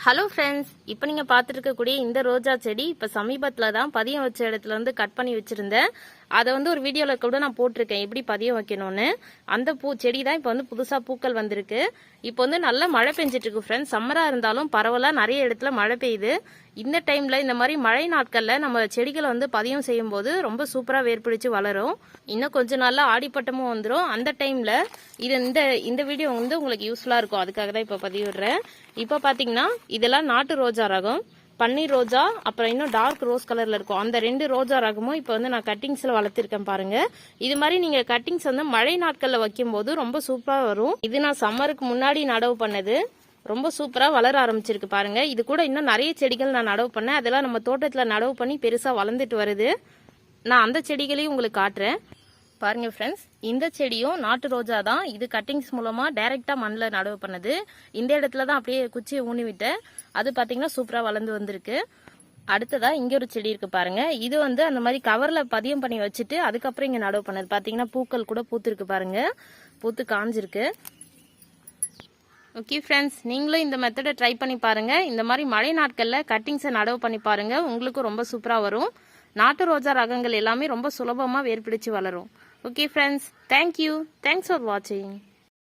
Hello friends, இப்போ நீங்கள் பார்த்துட்டு இருக்கக்கூடிய இந்த ரோஜா செடி இப்போ சமீபத்தில் தான் பதியம் வச்ச இடத்துல இருந்து கட் பண்ணி வச்சுருந்தேன். அதை ஒரு வீடியோவில் கூட நான் போட்டிருக்கேன் எப்படி பதியம் வைக்கணும்னு. அந்த செடி தான் இப்போ புதுசாக பூக்கள் வந்திருக்கு. இப்போ நல்ல மழை பெஞ்சிட்டு இருக்கு ஃப்ரெண்ட்ஸ். சம்மராக இருந்தாலும் பரவலாக நிறைய இடத்துல மழை பெய்யுது. இந்த டைமில் இந்த மாதிரி மழை நாட்களில் நம்ம செடிகளை பதியம் செய்யும் போது ரொம்ப சூப்பராக வேர்பிடிச்சு வளரும். இன்னும் கொஞ்சம் நாளில் ஆடிப்பட்டமும் வந்துடும். அந்த டைமில் இந்த வீடியோ உங்களுக்கு யூஸ்ஃபுல்லாக இருக்கும். அதுக்காக தான் இப்போ பதிவிடுறேன். இப்போ பார்த்தீங்கன்னா இதெல்லாம் நாட்டு ரோஜா ரகம், பன்னீர் ரோஜா, அப்புறம் இன்னும் டார்க் ரோஸ் கலர்ல இருக்கும். அந்த ரெண்டு ரோஜா ரகமும் இப்போ நான் கட்டிங்ஸ்ல வளர்த்திருக்கேன் பாருங்க. இது மாதிரி நீங்க கட்டிங்ஸ் மழை நாட்கள்ல வைக்கும் போது ரொம்ப சூப்பரா வரும். இது நான் சம்மருக்கு முன்னாடி நடவு பண்ணது. ரொம்ப சூப்பரா வளர ஆரம்பிச்சிருக்கு பாருங்க. இது கூட இன்னும் நிறைய செடிகள் நான் நடவு பண்ணேன். அதெல்லாம் நம்ம தோட்டத்துல நடவு பண்ணி பெருசா வளர்ந்துட்டு வருது. நான் அந்த செடிகளையும் உங்களுக்கு காட்டுறேன் பாருங்க ஃப்ரெண்ட்ஸ். இந்த செடியும் நாட்டு ரோஜா தான். இது கட்டிங்ஸ் மூலமா டைரக்டா மண்ணில் நடவு பண்ணது. இந்த இடத்துல தான் அப்படியே குச்சியை ஊனி விட்டேன். அது பாத்தீங்கன்னா சூப்பரா வளர்ந்து வந்திருக்கு. அடுத்ததா இங்க ஒரு செடி இருக்கு பாருங்க. இது அந்த மாதிரி கவர்ல பதியம் பண்ணி வச்சுட்டு அதுக்கப்புறம் இங்க நடவு பண்ணது. பாத்தீங்கன்னா பூக்கள் கூட பூத்திருக்கு பாருங்க. பூத்து காஞ்சிருக்கு. ஓகே ஃப்ரெண்ட்ஸ், நீங்களும் இந்த மெத்தடை ட்ரை பண்ணி பாருங்க. இந்த மாதிரி மழை நாட்கள்ல கட்டிங்ஸை நடவு பண்ணி பாருங்க. உங்களுக்கும் ரொம்ப சூப்பரா வரும். நாட்டு ரோஜா ரகங்கள் எல்லாமே ரொம்ப சுலபமா வேர்பிடிச்சு வளரும். Okay friends, thank you. Thanks for watching.